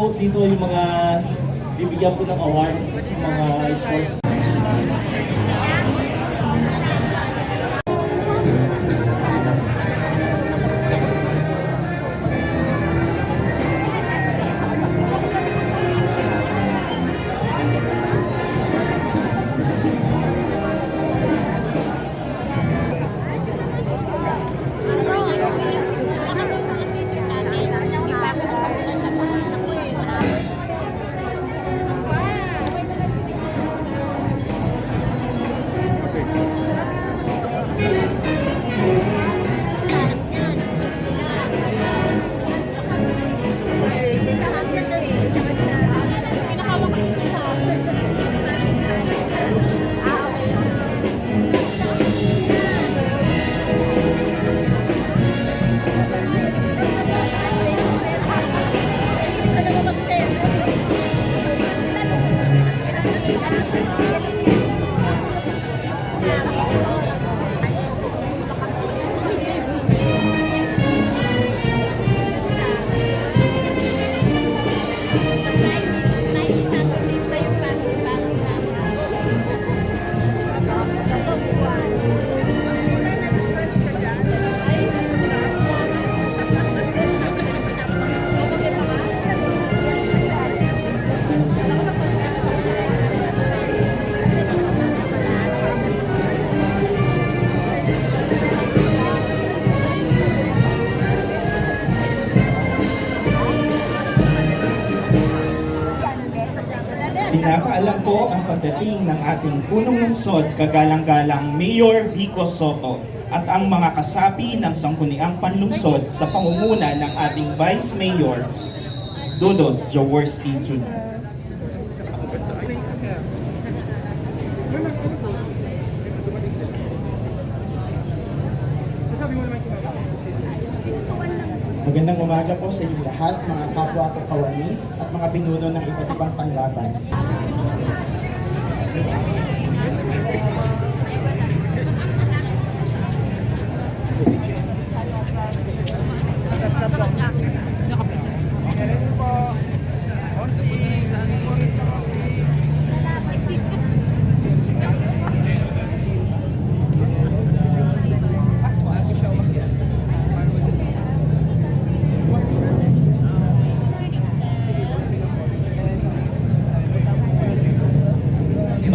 po dito yung mga bibigyan po ng award ng mga sports. Pinapaalam po ang pagdating ng ating punong lungsod, kagalang-galang Mayor Vico Soto at ang mga kasapi ng Sangguniang Panlungsod sa pangunguna ng ating Vice Mayor, Dudut Jaworski Jr. Magandang umaga po sa inyong lahat, mga kapwa ko kawani at mga pinuno ng iba't ibang tanggapan.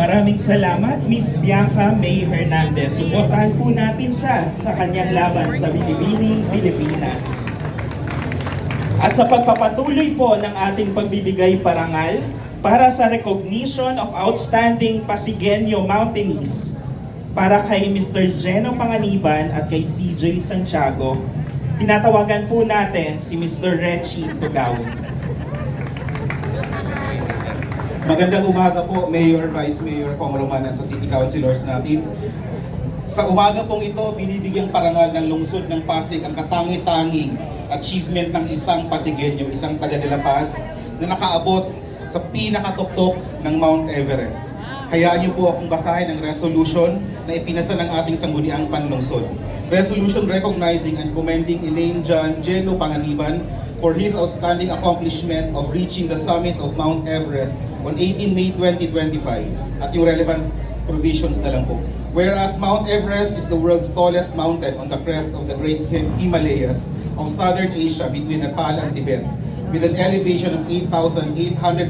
Maraming salamat, Miss Bianca May Hernandez. Suportahan po natin siya sa kanyang laban sa Binibining Pilipinas. At sa pagpapatuloy po ng ating pagbibigay parangal para sa recognition of outstanding Pasigueño Mountaineers para kay Mr. Geno Panganiban at kay TJ Santiago, tinatawagan po natin si Mr. Reggie Tugao. Magandang umaga po, Mayor, Vice Mayor, Congressman at sa City Councilors natin. Sa umaga pong ito, binibigyang parangal ng lungsod ng Pasig ang katangi-tanging achievement ng isang Pasigueño, isang taga de La Paz na nakaabot sa pinakatuktok ng Mount Everest. Hayaan niyo po akong basahin ang resolution na ipinasa ng ating Sangguniang Panlungsod. Resolution recognizing and commending Elaine John Geno Panganiban for his outstanding accomplishment of reaching the summit of Mount Everest on 18 May 2025 at yung relevant provisions na lang po. Whereas Mount Everest is the world's tallest mountain on the crest of the Great Himalayas of Southern Asia between Nepal and Tibet, with an elevation of 8,848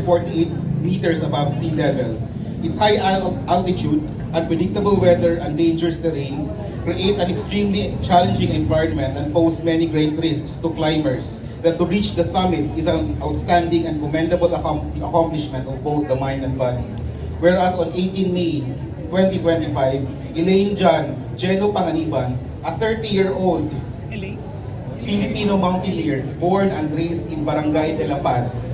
meters above sea level. Its high altitude, unpredictable weather, and dangerous terrain create an extremely challenging environment and pose many great risks to climbers. That to reach the summit is an outstanding and commendable accomplishment of both the mind and body. Whereas on 18 May 2025, Elaine John Geno Panganiban, a 30-year-old Filipino mountaineer born and raised in Barangay de La Paz,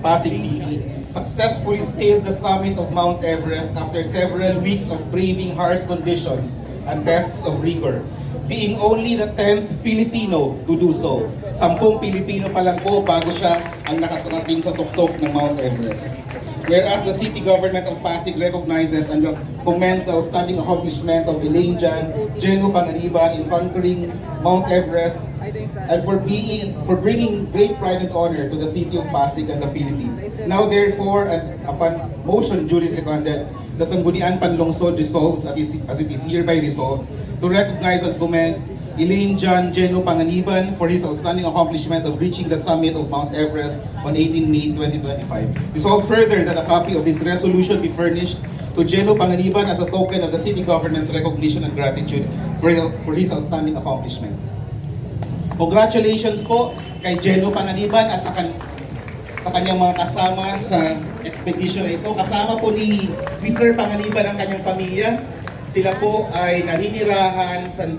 Pasig City, successfully scaled the summit of Mount Everest after several weeks of braving harsh conditions and tests of rigor, being only the 10th Filipino to do so. 10 Pilipino pa lang po bago siya ang nakatarating sa tuktok ng Mount Everest. Whereas the city government of Pasig recognizes and commends the outstanding accomplishment of Elaine John Geno Panganiban in conquering Mount Everest and for bringing great pride and honor to the city of Pasig and the Philippines. Now therefore, and upon motion duly seconded, the Sangguniang Panlungsod resolves as it is hereby resolved to recognize and commend Elaine John Geno Panganiban for his outstanding accomplishment of reaching the summit of Mount Everest on 18 May 2025. Resolve further that a copy of this resolution be furnished to Geno Panganiban as a token of the city government's recognition and gratitude for his outstanding accomplishment. Congratulations po kay Geno Panganiban at sa kanyang mga kasama sa expedition na ito. Kasama po ni Sir Panganiban ang kanyang pamilya. Sila po ay naninirahan sa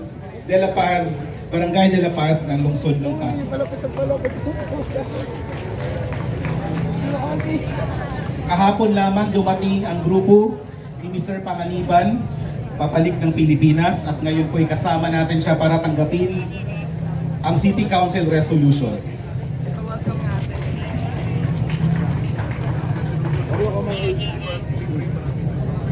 De La Paz, Barangay De La Paz ng lungsod ng Pasig. Kahapon lamang dumating ang grupo ni Mr. Panganiban papalik ng Pilipinas at ngayon po ay kasama natin siya para tanggapin ang City Council resolution.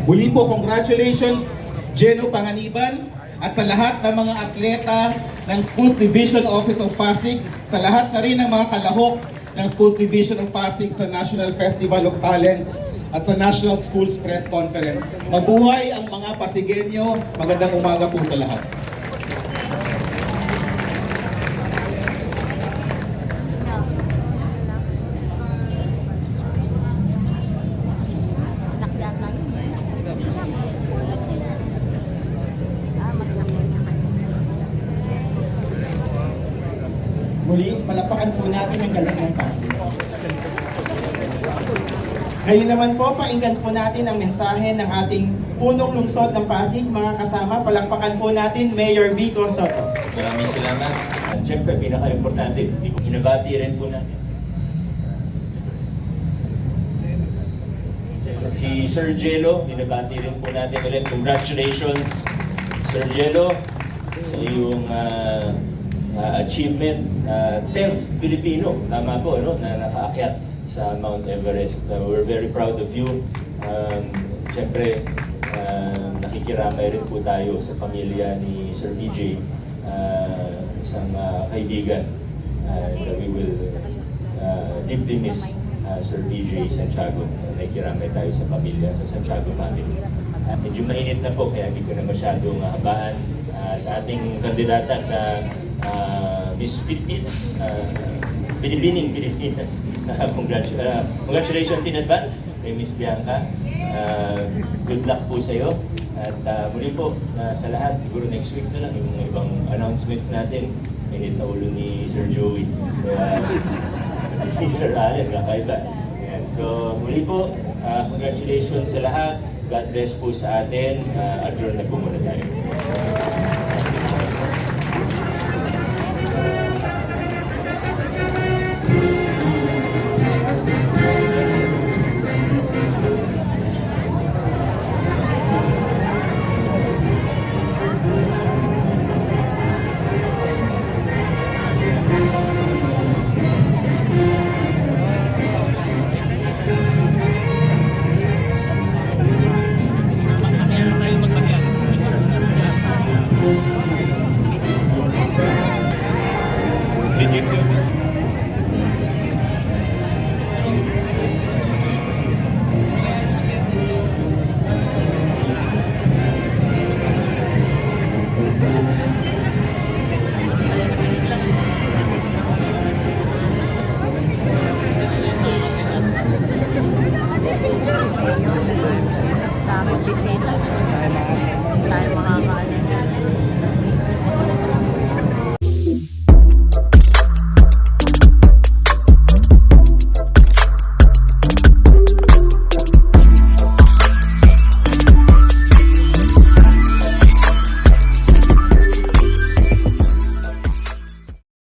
Muli po, congratulations Geno Panganiban at sa lahat ng mga atleta ng Schools Division Office of Pasig, sa lahat na rin ng mga kalahok ng Schools Division of Pasig sa National Festival of Talents at sa National Schools Press Conference. Mabuhay ang mga Pasigenyo, magandang umaga po sa lahat. Muli, palapakan po natin ang galing ng Pasig. Ngayon naman po, painggan po natin ang mensahe ng ating punong lungsod ng Pasig. Mga kasama, palakpakan po natin Mayor Vico Soto. Maraming salamat. At syempre, pinaka-importante, inabati rin po natin si Sir Gelo, inabati rin po natin ulit. Congratulations, Sir Gelo, sa iyong achievement. 10th Filipino, tama po, no, na nakaakyat sa Mount Everest. We're very proud of you. Siyempre, nakikiramay rin po tayo sa pamilya ni Sir BJ, isang kaibigan. We will deeply miss Sir BJ Santiago. Nakikiramay tayo sa pamilya, sa Santiago family. Medyo mainit na po, kaya hindi ko na masyadong habaan sa ating kandidata sa Miss Philippines, Pilipinas. Congratulations in advance kay Miss Bianca. Good luck po sa iyo. At muli po, sa lahat, siguro next week na lang yung mga ibang announcements natin. Init na ulo ni Sir Joey. Kaya si Sir Allen, kakaiba. Ayan. So muli po, congratulations sa lahat. God bless po sa atin. Adjourn na po muna tayo. Bisita.